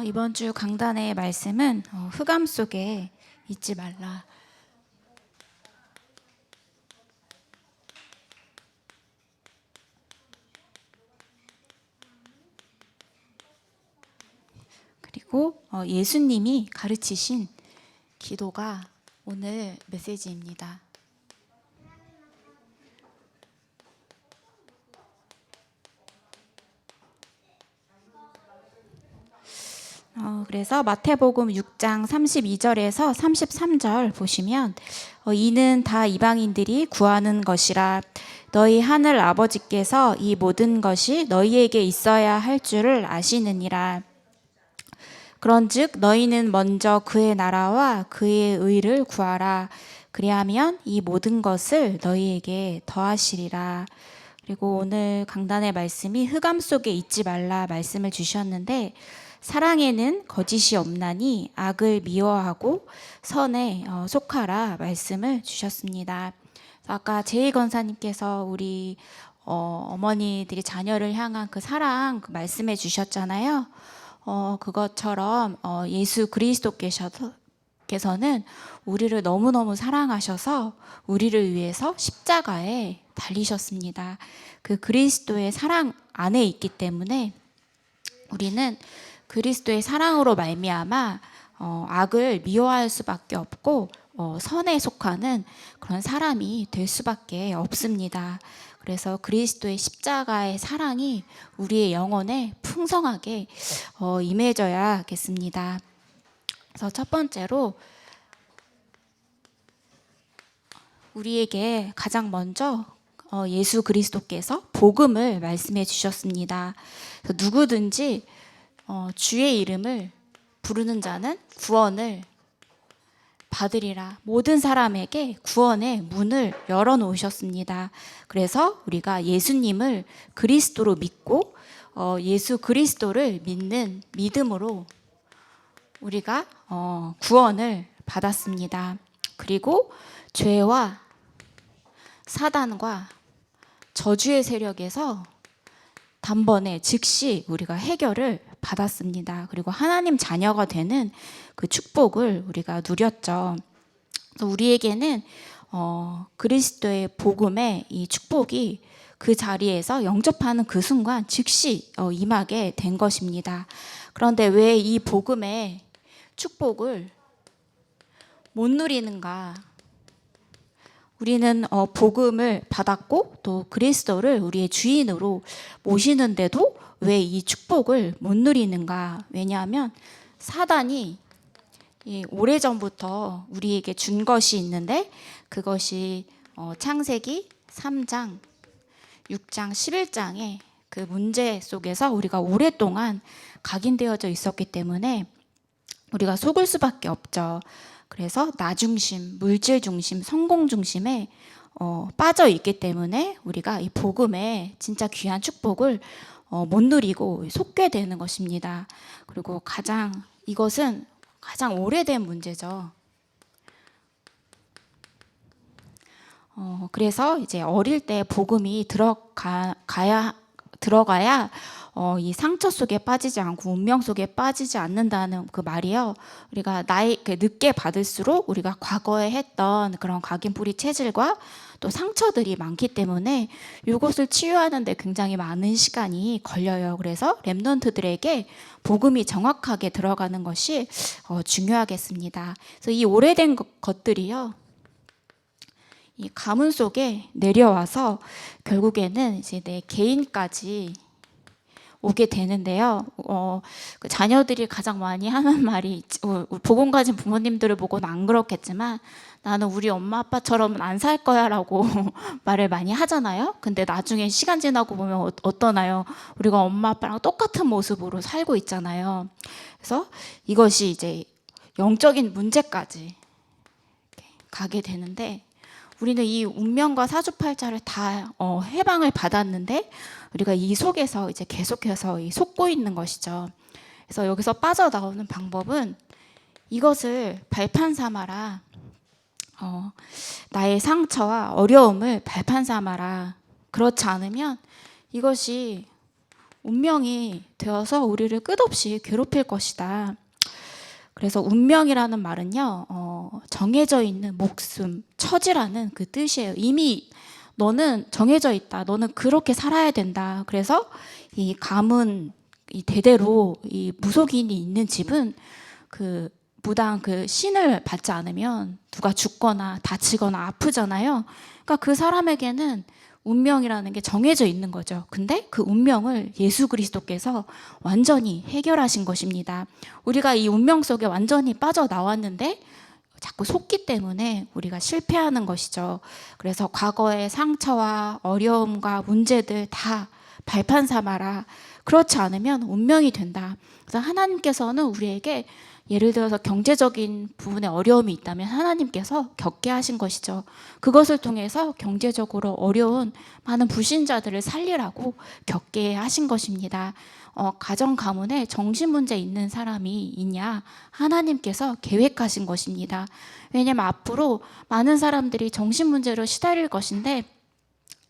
이번 주 강단의 말씀은 흑암 속에 있지 말라. 그리고 예수님이 가르치신 기도가 오늘 메시지입니다. 그래서 마태복음 6장 32절에서 33절 보시면 이는 다 이방인들이 구하는 것이라 너희 하늘 아버지께서 이 모든 것이 너희에게 있어야 할 줄을 아시느니라. 그런즉 너희는 먼저 그의 나라와 그의 의를 구하라. 그리하면 이 모든 것을 너희에게 더하시리라. 그리고 오늘 강단의 말씀이 흑암 속에 있지 말라 말씀을 주셨는데, 사랑에는 거짓이 없나니 악을 미워하고 선에 속하라 말씀을 주셨습니다. 아까 제이 권사님께서 우리 어머니들이 자녀를 향한 그 사랑 말씀해 주셨잖아요. 그것처럼 예수 그리스도께서는 우리를 너무너무 사랑하셔서 우리를 위해서 십자가에 달리셨습니다. 그 그리스도의 사랑 안에 있기 때문에 우리는 그리스도의 사랑으로 말미암아 악을 미워할 수밖에 없고 선에 속하는 그런 사람이 될 수밖에 없습니다. 그래서 그리스도의 십자가의 사랑이 우리의 영혼에 풍성하게 임해져야겠습니다. 그래서 첫 번째로 우리에게 가장 먼저 예수 그리스도께서 복음을 말씀해 주셨습니다. 누구든지 주의 이름을 부르는 자는 구원을 받으리라. 모든 사람에게 구원의 문을 열어놓으셨습니다. 그래서 우리가 예수님을 그리스도로 믿고 예수 그리스도를 믿는 믿음으로 우리가 구원을 받았습니다. 그리고 죄와 사단과 저주의 세력에서 단번에 즉시 우리가 해결을 받았습니다. 그리고 하나님 자녀가 되는 그 축복을 우리가 누렸죠. 그래서 우리에게는 그리스도의 복음의 이 축복이 그 자리에서 영접하는 그 순간 즉시 임하게 된 것입니다. 그런데 왜 이 복음의 축복을 못 누리는가? 우리는 복음을 받았고 또 그리스도를 우리의 주인으로 모시는데도 왜 이 축복을 못 누리는가? 왜냐하면 사단이 오래전부터 우리에게 준 것이 있는데, 그것이 창세기 3장, 6장, 11장의 그 문제 속에서 우리가 오랫동안 각인되어져 있었기 때문에 우리가 속을 수밖에 없죠. 그래서 나 중심, 물질 중심, 성공 중심에 빠져 있기 때문에 우리가 이 복음의 진짜 귀한 축복을 못 누리고 속게 되는 것입니다. 그리고 이것은 가장 오래된 문제죠. 그래서 이제 어릴 때 복음이 들어가야 이 상처 속에 빠지지 않고 운명 속에 빠지지 않는다는 그 말이요. 우리가 늦게 받을수록 우리가 과거에 했던 그런 각인뿌리 체질과 또 상처들이 많기 때문에 이것을 치유하는 데 굉장히 많은 시간이 걸려요. 그래서 렘넌트들에게 복음이 정확하게 들어가는 것이 중요하겠습니다. 그래서 이 오래된 것들이요, 이 가문 속에 내려와서 결국에는 이제 내 개인까지 오게 되는데요. 그 자녀들이 가장 많이 하는 말이, 복음 가진 부모님들을 보고는 안 그렇겠지만 나는 우리 엄마 아빠처럼은 안 살 거야 라고 말을 많이 하잖아요. 근데 나중에 시간 지나고 보면 어떠나요? 우리가 엄마 아빠랑 똑같은 모습으로 살고 있잖아요. 그래서 이것이 이제 영적인 문제까지 가게 되는데, 우리는 이 운명과 사주팔자를 다 해방을 받았는데 우리가 이 속에서 이제 계속해서 속고 있는 것이죠. 그래서 여기서 빠져나오는 방법은 이것을 발판 삼아라. 나의 상처와 어려움을 발판 삼아라. 그렇지 않으면 이것이 운명이 되어서 우리를 끝없이 괴롭힐 것이다. 그래서 운명이라는 말은요, 정해져 있는 목숨, 처지라는 그 뜻이에요. 이미 너는 정해져 있다. 너는 그렇게 살아야 된다. 그래서 이 가문, 이 대대로 이 무속인이 있는 집은 그 무당 그 신을 받지 않으면 누가 죽거나 다치거나 아프잖아요. 그러니까 그 사람에게는 운명이라는 게 정해져 있는 거죠. 근데 그 운명을 예수 그리스도께서 완전히 해결하신 것입니다. 우리가 이 운명 속에 완전히 빠져나왔는데 자꾸 속기 때문에 우리가 실패하는 것이죠. 그래서 과거의 상처와 어려움과 문제들 다 발판 삼아라. 그렇지 않으면 운명이 된다. 그래서 하나님께서는 우리에게 예를 들어서 경제적인 부분에 어려움이 있다면 하나님께서 겪게 하신 것이죠. 그것을 통해서 경제적으로 어려운 많은 불신자들을 살리라고 겪게 하신 것입니다. 가정 가문에 정신 문제 있는 사람이 있냐? 하나님께서 계획하신 것입니다. 왜냐하면 앞으로 많은 사람들이 정신 문제로 시달릴 것인데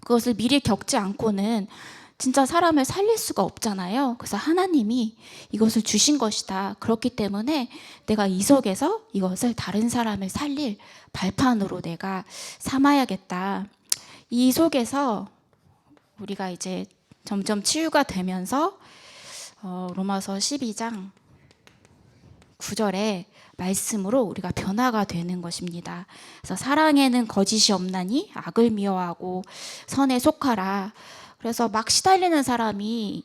그것을 미리 겪지 않고는 진짜 사람을 살릴 수가 없잖아요. 그래서 하나님이 이것을 주신 것이다. 그렇기 때문에 내가 이 속에서 이것을 다른 사람을 살릴 발판으로 내가 삼아야겠다. 이 속에서 우리가 이제 점점 치유가 되면서 로마서 12장 9절에 말씀으로 우리가 변화가 되는 것입니다. 그래서 사랑에는 거짓이 없나니 악을 미워하고 선에 속하라. 그래서 막 시달리는 사람이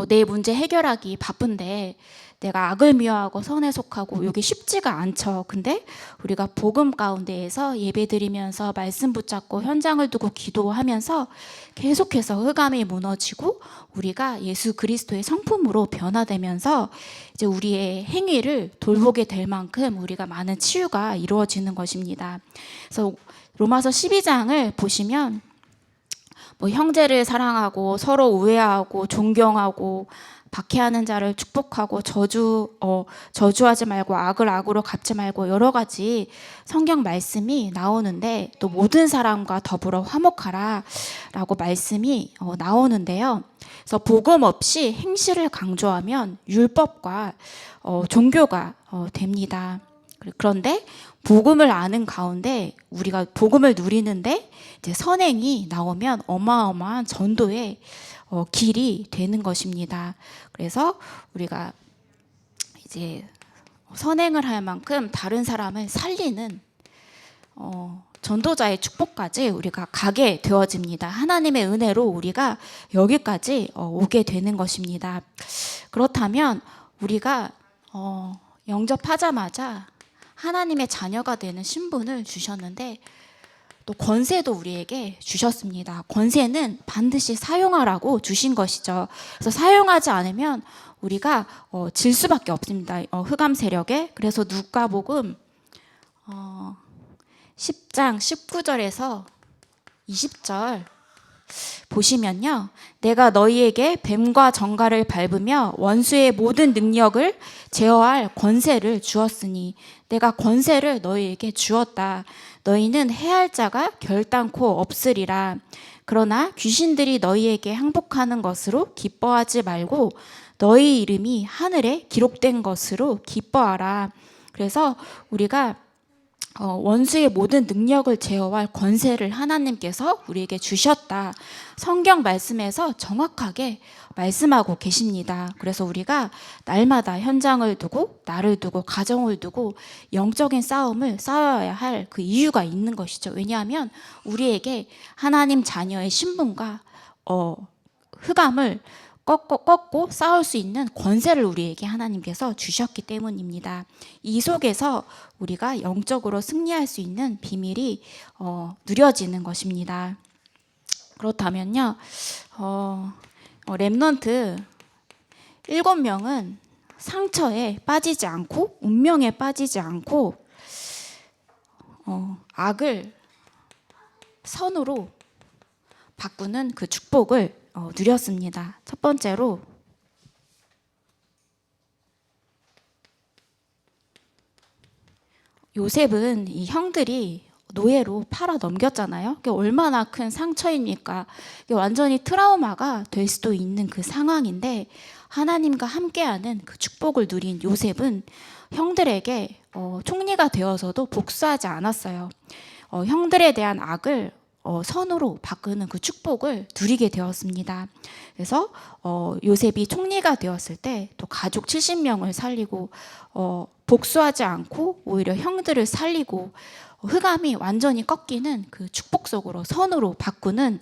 내 문제 해결하기 바쁜데 내가 악을 미워하고 선에 속하고 이게 쉽지가 않죠. 근데 우리가 복음 가운데에서 예배드리면서 말씀 붙잡고 현장을 두고 기도하면서 계속해서 흑암이 무너지고 우리가 예수 그리스도의 성품으로 변화되면서 이제 우리의 행위를 돌보게 될 만큼 우리가 많은 치유가 이루어지는 것입니다. 그래서 로마서 12장을 보시면 형제를 사랑하고 서로 우애하고 존경하고 박해하는 자를 축복하고 저주하지 말고 악을 악으로 갚지 말고 여러 가지 성경 말씀이 나오는데 또 모든 사람과 더불어 화목하라 라고 말씀이 나오는데요. 그래서 복음 없이 행실을 강조하면 율법과 종교가 됩니다. 그런데 복음을 아는 가운데 우리가 복음을 누리는데 이제 선행이 나오면 어마어마한 전도의 길이 되는 것입니다. 그래서 우리가 이제 선행을 할 만큼 다른 사람을 살리는 전도자의 축복까지 우리가 가게 되어집니다. 하나님의 은혜로 우리가 여기까지 오게 되는 것입니다. 그렇다면 우리가 영접하자마자 하나님의 자녀가 되는 신분을 주셨는데 또 권세도 우리에게 주셨습니다. 권세는 반드시 사용하라고 주신 것이죠. 그래서 사용하지 않으면 우리가 질 수밖에 없습니다. 흑암 세력에. 그래서 누가복음 10장 19절에서 20절 보시면요. 내가 너희에게 뱀과 정갈을 밟으며 원수의 모든 능력을 제어할 권세를 주었으니 내가 권세를 너희에게 주었다. 너희는 해할 자가 결단코 없으리라. 그러나 귀신들이 너희에게 항복하는 것으로 기뻐하지 말고 너희 이름이 하늘에 기록된 것으로 기뻐하라. 그래서 우리가 원수의 모든 능력을 제어할 권세를 하나님께서 우리에게 주셨다. 성경 말씀에서 정확하게 말씀하고 계십니다. 그래서 우리가 날마다 현장을 두고 나를 두고 가정을 두고 영적인 싸움을 싸워야 할 그 이유가 있는 것이죠. 왜냐하면 우리에게 하나님 자녀의 신분과 흑암을 꺾고 싸울 수 있는 권세를 우리에게 하나님께서 주셨기 때문입니다. 이 속에서 우리가 영적으로 승리할 수 있는 비밀이 누려지는 것입니다. 그렇다면요, 렘넌트 7명은 상처에 빠지지 않고 운명에 빠지지 않고 악을 선으로 바꾸는 그 축복을 누렸습니다. 첫 번째로 요셉은 이 형들이 노예로 팔아 넘겼잖아요. 그게 얼마나 큰 상처입니까? 이게 완전히 트라우마가 될 수도 있는 그 상황인데, 하나님과 함께하는 그 축복을 누린 요셉은 형들에게 총리가 되어서도 복수하지 않았어요. 형들에 대한 악을 선으로 바꾸는 그 축복을 누리게 되었습니다. 그래서 요셉이 총리가 되었을 때 또 가족 70명을 살리고 복수하지 않고 오히려 형들을 살리고 흑암이 완전히 꺾이는 그 축복 속으로 선으로 바꾸는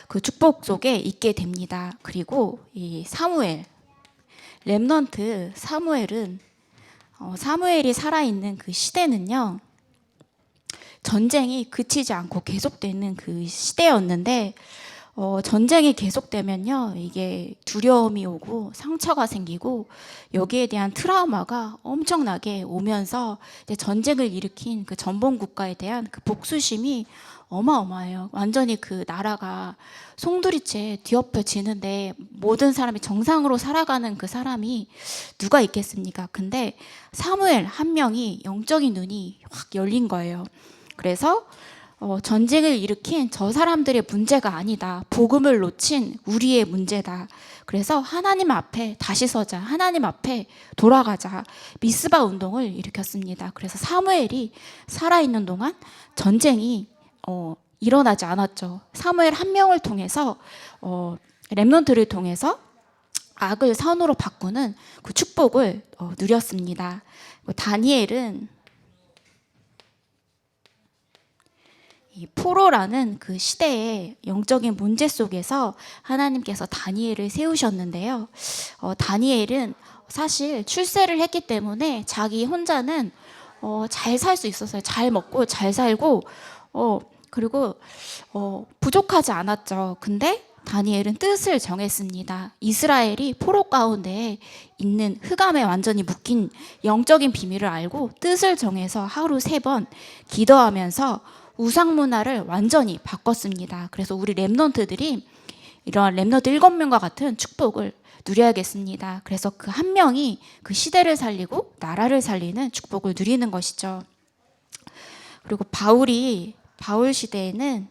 그 축복 속에 있게 됩니다. 그리고 이 사무엘, 렘넌트 사무엘은 사무엘이 살아있는 그 시대는요, 전쟁이 그치지 않고 계속되는 그 시대였는데, 전쟁이 계속되면요, 이게 두려움이 오고 상처가 생기고 여기에 대한 트라우마가 엄청나게 오면서 이제 전쟁을 일으킨 그 전범 국가에 대한 그 복수심이 어마어마해요. 완전히 그 나라가 송두리째 뒤엎여지는데 모든 사람이 정상으로 살아가는 그 사람이 누가 있겠습니까? 근데 사무엘 한 명이 영적인 눈이 확 열린 거예요. 그래서 전쟁을 일으킨 저 사람들의 문제가 아니다. 복음을 놓친 우리의 문제다. 그래서 하나님 앞에 다시 서자. 하나님 앞에 돌아가자. 미스바 운동을 일으켰습니다. 그래서 사무엘이 살아있는 동안 전쟁이 일어나지 않았죠. 사무엘 한 명을 통해서 렘넌트를 통해서 악을 선으로 바꾸는 그 축복을 누렸습니다. 다니엘은 이 포로라는 그 시대의 영적인 문제 속에서 하나님께서 다니엘을 세우셨는데요. 다니엘은 사실 출세를 했기 때문에 자기 혼자는 잘 살 수 있었어요. 잘 먹고 잘 살고 그리고 부족하지 않았죠. 근데 다니엘은 뜻을 정했습니다. 이스라엘이 포로 가운데 있는 흑암에 완전히 묶인 영적인 비밀을 알고 뜻을 정해서 하루 3번 기도하면서 우상 문화를 완전히 바꿨습니다. 그래서 우리 렘넌트들이 이러한 렘넌트 7명과 같은 축복을 누려야겠습니다. 그래서 그 한 명이 그 시대를 살리고 나라를 살리는 축복을 누리는 것이죠. 그리고 바울 시대에는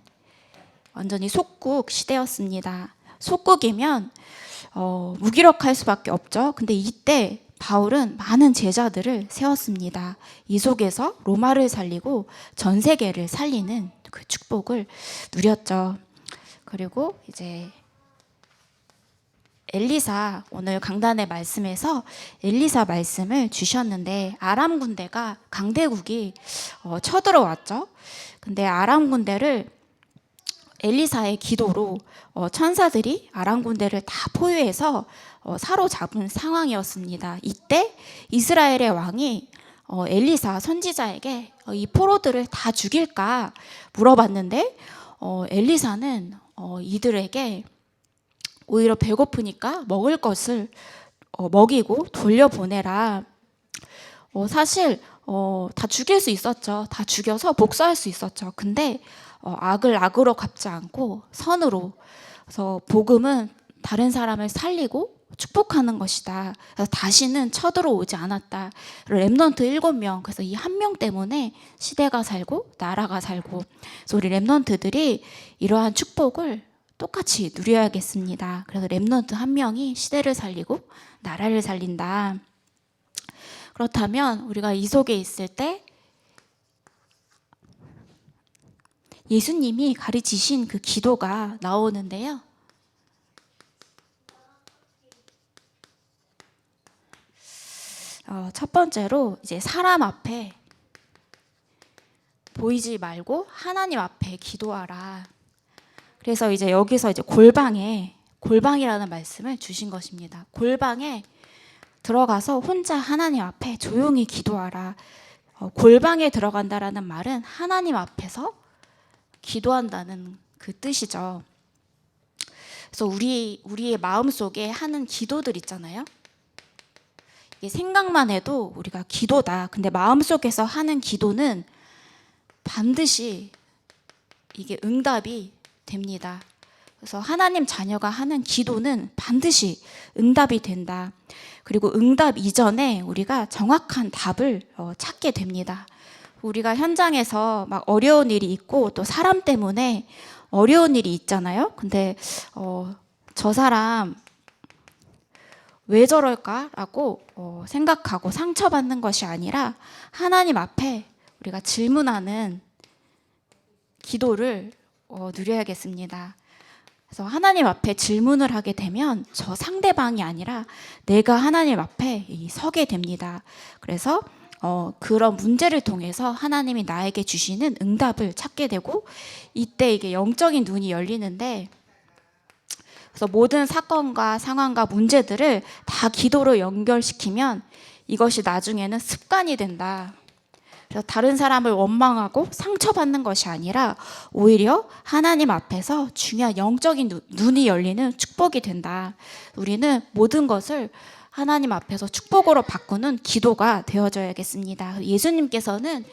완전히 속국 시대였습니다. 속국이면 무기력할 수밖에 없죠. 근데 이때 바울은 많은 제자들을 세웠습니다. 이 속에서 로마를 살리고 전 세계를 살리는 그 축복을 누렸죠. 그리고 이제 엘리사, 오늘 강단의 말씀에서 엘리사 말씀을 주셨는데, 아람 군대가 강대국이 쳐들어왔죠. 근데 아람 군대를 엘리사의 기도로 천사들이 아람 군대를 다 포위해서 사로잡은 상황이었습니다. 이때 이스라엘의 왕이 엘리사 선지자에게 이 포로들을 다 죽일까 물어봤는데, 엘리사는 이들에게 오히려 배고프니까 먹을 것을 먹이고 돌려보내라. 사실 다 죽일 수 있었죠. 다 죽여서 복수할 수 있었죠. 근데 악을 악으로 갚지 않고 선으로. 그래서 복음은 다른 사람을 살리고 축복하는 것이다. 그래서 다시는 쳐들어오지 않았다. 렘넌트 7명. 그래서 이 한 명 때문에 시대가 살고 나라가 살고. 그래서 우리 렘넌트들이 이러한 축복을 똑같이 누려야겠습니다. 그래서 렘넌트 한 명이 시대를 살리고 나라를 살린다. 그렇다면 우리가 이 속에 있을 때 예수님이 가르치신 그 기도가 나오는데요. 첫 번째로 이제 사람 앞에 보이지 말고 하나님 앞에 기도하라. 그래서 이제 여기서 이제 골방이라는 말씀을 주신 것입니다. 골방에 들어가서 혼자 하나님 앞에 조용히 기도하라. 골방에 들어간다라는 말은 하나님 앞에서 기도한다는 그 뜻이죠. 그래서 우리의 마음속에 하는 기도들 있잖아요. 이게 생각만 해도 우리가 기도다. 근데 마음속에서 하는 기도는 반드시 이게 응답이 됩니다. 그래서 하나님 자녀가 하는 기도는 반드시 응답이 된다. 그리고 응답 이전에 우리가 정확한 답을 찾게 됩니다. 우리가 현장에서 막 어려운 일이 있고 또 사람 때문에 어려운 일이 있잖아요. 근데 저 사람 왜 저럴까라고 생각하고 상처받는 것이 아니라 하나님 앞에 우리가 질문하는 기도를 누려야겠습니다. 그래서 하나님 앞에 질문을 하게 되면 저 상대방이 아니라 내가 하나님 앞에 서게 됩니다. 그래서 그런 문제를 통해서 하나님이 나에게 주시는 응답을 찾게 되고 이때 이게 영적인 눈이 열리는데, 그래서 모든 사건과 상황과 문제들을 다 기도로 연결시키면 이것이 나중에는 습관이 된다. 그래서 다른 사람을 원망하고 상처받는 것이 아니라 오히려 하나님 앞에서 중요한 영적인 눈이 열리는 축복이 된다. 우리는 모든 것을 하나님 앞에서 축복으로 바꾸는 기도가 되어져야겠습니다. 예수님께서는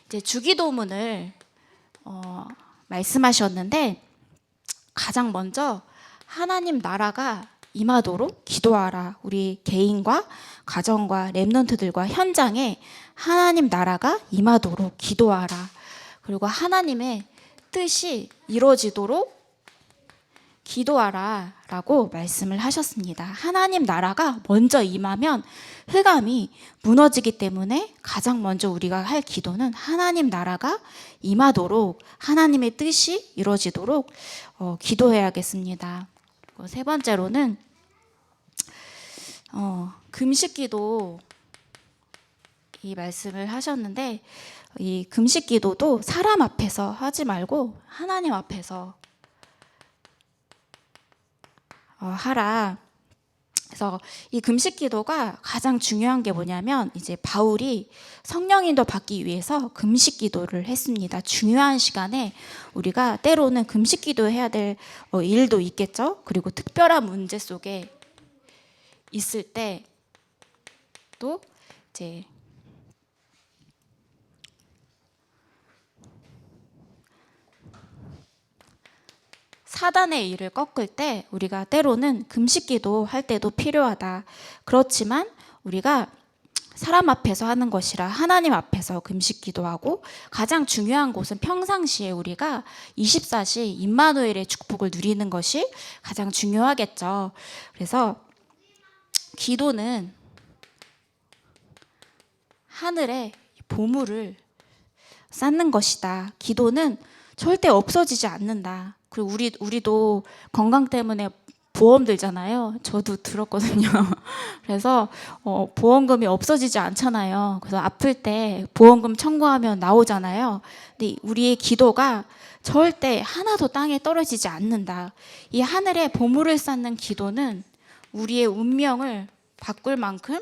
이제 주기도문을 말씀하셨는데 가장 먼저 하나님 나라가 임하도록 기도하라. 우리 개인과 가정과 렘넌트들과 현장에 하나님 나라가 임하도록 기도하라. 그리고 하나님의 뜻이 이루어지도록 기도하라 라고 말씀을 하셨습니다. 하나님 나라가 먼저 임하면 흑암이 무너지기 때문에 가장 먼저 우리가 할 기도는 하나님 나라가 임하도록, 하나님의 뜻이 이루어지도록 기도해야겠습니다. 그리고 세 번째로는 금식기도 이 말씀을 하셨는데, 이 금식기도도 사람 앞에서 하지 말고 하나님 앞에서 하라. 그래서 이 금식기도가 가장 중요한 게 뭐냐면, 이제 바울이 성령인도 받기 위해서 금식기도를 했습니다. 중요한 시간에 우리가 때로는 금식기도 해야 될 일도 있겠죠. 그리고 특별한 문제 속에 있을 때 또 이제 사단의 일을 꺾을 때 우리가 때로는 금식기도 할 때도 필요하다. 그렇지만 우리가 사람 앞에서 하는 것이라 하나님 앞에서 금식기도하고, 가장 중요한 곳은 평상시에 우리가 24시 임마누엘의 축복을 누리는 것이 가장 중요하겠죠. 그래서 기도는 하늘에 보물을 쌓는 것이다. 기도는 절대 없어지지 않는다. 그리고 우리도 건강 때문에 보험 들잖아요. 저도 들었거든요. 그래서 보험금이 없어지지 않잖아요. 그래서 아플 때 보험금 청구하면 나오잖아요. 근데 우리의 기도가 절대 하나도 땅에 떨어지지 않는다. 이 하늘에 보물을 쌓는 기도는 우리의 운명을 바꿀 만큼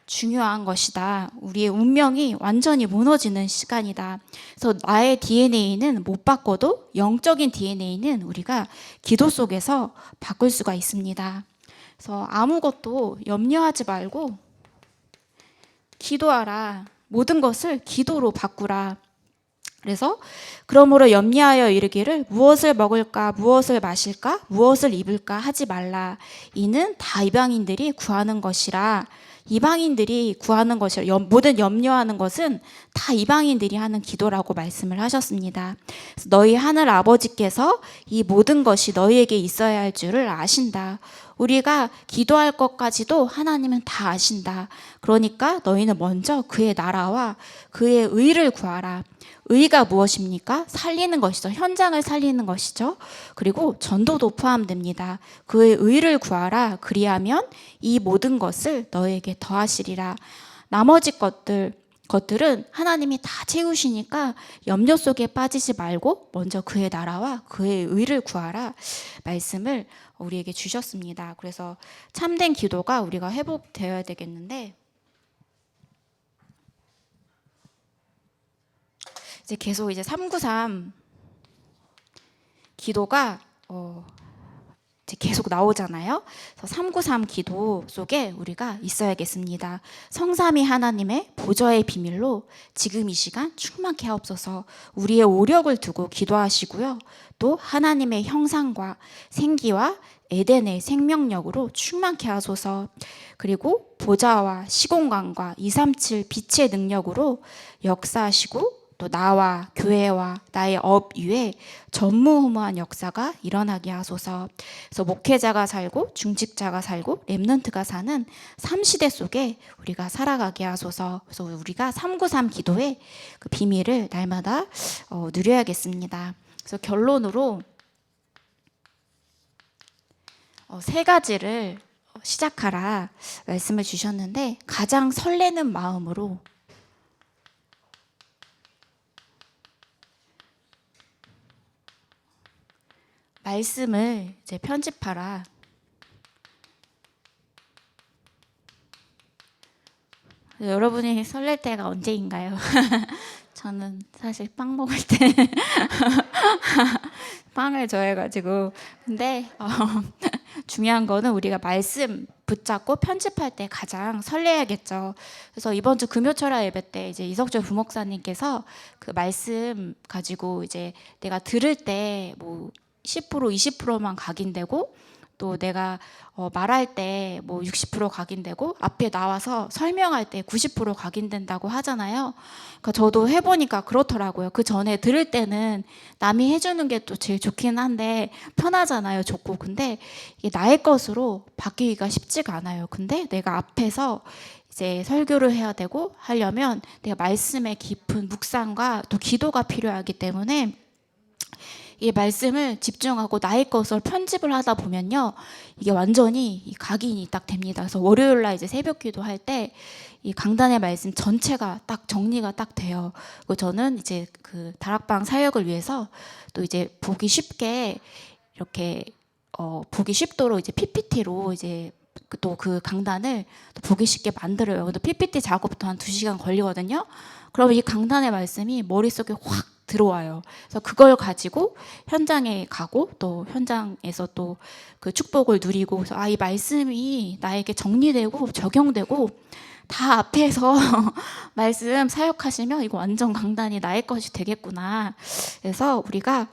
중요한 것이다. 우리의 운명이 완전히 무너지는 시간이다. 그래서 나의 DNA는 못 바꿔도 영적인 DNA는 우리가 기도 속에서 바꿀 수가 있습니다. 그래서 아무것도 염려하지 말고 기도하라. 모든 것을 기도로 바꾸라. 그래서 그러므로 염려하여 이르기를 무엇을 먹을까, 무엇을 마실까, 무엇을 입을까 하지 말라. 이는 다 이방인들이 구하는 것이라. 이방인들이 구하는 것이라. 모든 염려하는 것은 다 이방인들이 하는 기도라고 말씀을 하셨습니다. 너희 하늘 아버지께서 이 모든 것이 너희에게 있어야 할 줄을 아신다. 우리가 기도할 것까지도 하나님은 다 아신다. 그러니까 너희는 먼저 그의 나라와 그의 의를 구하라. 의가 무엇입니까? 살리는 것이죠. 현장을 살리는 것이죠. 그리고 전도도 포함됩니다. 그의 의를 구하라. 그리하면 이 모든 것을 너에게 더하시리라. 나머지 것들은 하나님이 다 채우시니까 염려 속에 빠지지 말고 먼저 그의 나라와 그의 의를 구하라 말씀을 우리에게 주셨습니다. 그래서 참된 기도가 우리가 회복되어야 되겠는데, 이제 계속 이제 393 기도가 이제 계속 나오잖아요. 그래서 393 기도 속에 우리가 있어야겠습니다. 성삼위 하나님의 보좌의 비밀로 지금 이 시간 충만케 하옵소서. 우리의 오력을 두고 기도하시고요. 또 하나님의 형상과 생기와 에덴의 생명력으로 충만케 하소서. 그리고 보좌와 시공간과 237 빛의 능력으로 역사하시고 또 나와 교회와 나의 업 위에 전무후무한 역사가 일어나게 하소서. 그래서 목회자가 살고 중직자가 살고 렘넌트가 사는 3시대 속에 우리가 살아가게 하소서. 그래서 우리가 393 기도의 그 비밀을 날마다 누려야겠습니다. 그래서 결론으로 세 가지를 시작하라 말씀을 주셨는데, 가장 설레는 마음으로 말씀을 이제 편집하라. 여러분이 설렐 때가 언제인가요? 저는 사실 빵 먹을 때 빵을 좋아해가지고. 근데 중요한 거는 우리가 말씀 붙잡고 편집할 때 가장 설레야겠죠. 그래서 이번 주 금요철야 예배 때 이제 이석조 부목사님께서 그 말씀 가지고 이제 내가 들을 때 뭐 10% 20%만 각인되고, 또 내가 말할 때 뭐 60% 각인되고, 앞에 나와서 설명할 때 90% 각인된다고 하잖아요. 그러니까 저도 해보니까 그렇더라고요. 그 전에 들을 때는 남이 해주는 게 또 제일 좋긴 한데 편하잖아요, 좋고. 근데 이게 나의 것으로 바뀌기가 쉽지가 않아요. 근데 내가 앞에서 이제 설교를 해야 되고 하려면 내가 말씀의 깊은 묵상과 또 기도가 필요하기 때문에 이 말씀을 집중하고 나의 것을 편집을 하다 보면요, 이게 완전히 각인이 딱 됩니다. 그래서 월요일 날 이제 새벽 기도할 때 이 강단의 말씀 전체가 딱 정리가 딱 돼요. 그리고 저는 이제 그 다락방 사역을 위해서 또 이제 보기 쉽게 이렇게 보기 쉽도록 이제 PPT로 이제 또 그 강단을 또 보기 쉽게 만들어요. 근데 PPT 작업부터 한 2시간 걸리거든요. 그럼 이 강단의 말씀이 머릿속에 확 들어와요. 그래서 그걸 가지고 현장에 가고, 또 현장에서 또 그 축복을 누리고, 그래서 이 말씀이 나에게 정리되고 적용되고, 다 앞에서 말씀 사역하시면 이거 완전 강단이 나의 것이 되겠구나. 그래서 우리가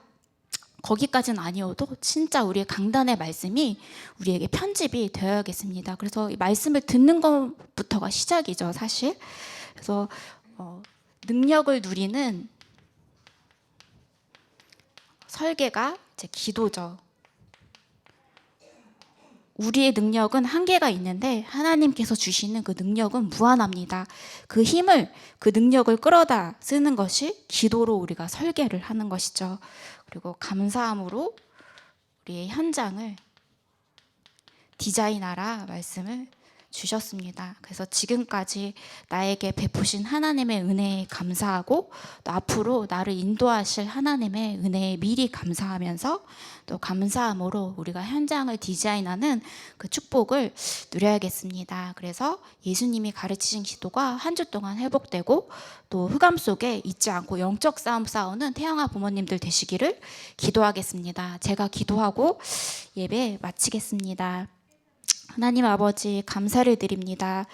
거기까지는 아니어도 진짜 우리의 강단의 말씀이 우리에게 편집이 되어야겠습니다. 그래서 이 말씀을 듣는 것부터가 시작이죠, 사실. 그래서 능력을 누리는 설계가 이제 기도죠. 우리의 능력은 한계가 있는데 하나님께서 주시는 그 능력은 무한합니다. 그 힘을, 그 능력을 끌어다 쓰는 것이 기도로 우리가 설계를 하는 것이죠. 그리고 감사함으로 우리의 현장을 디자인하라 말씀을 주셨습니다. 그래서 지금까지 나에게 베푸신 하나님의 은혜에 감사하고, 또 앞으로 나를 인도하실 하나님의 은혜에 미리 감사하면서, 또 감사함으로 우리가 현장을 디자인하는 그 축복을 누려야겠습니다. 그래서 예수님이 가르치신 기도가 한 주 동안 회복되고, 또 흑암 속에 잊지 않고 영적 싸움 싸우는 태영아 부모님들 되시기를 기도하겠습니다. 제가 기도하고 예배 마치겠습니다. 하나님 아버지, 감사를 드립니다.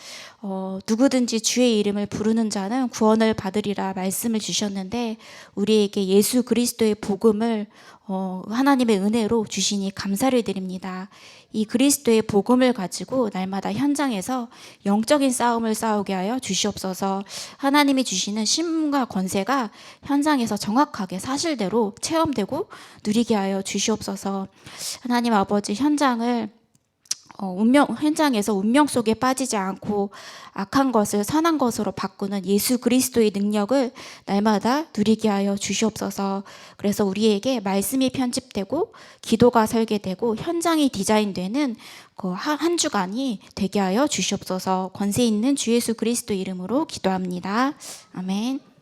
누구든지 주의 이름을 부르는 자는 구원을 받으리라 말씀을 주셨는데, 우리에게 예수 그리스도의 복음을 하나님의 은혜로 주시니 감사를 드립니다. 이 그리스도의 복음을 가지고 날마다 현장에서 영적인 싸움을 싸우게 하여 주시옵소서. 하나님이 주시는 신문과 권세가 현장에서 정확하게 사실대로 체험되고 누리게 하여 주시옵소서. 하나님 아버지, 현장에서 운명 속에 빠지지 않고 악한 것을 선한 것으로 바꾸는 예수 그리스도의 능력을 날마다 누리게 하여 주시옵소서. 그래서 우리에게 말씀이 편집되고 기도가 설계되고 현장이 디자인되는 그 한 주간이 되게 하여 주시옵소서. 권세 있는 주 예수 그리스도 이름으로 기도합니다. 아멘.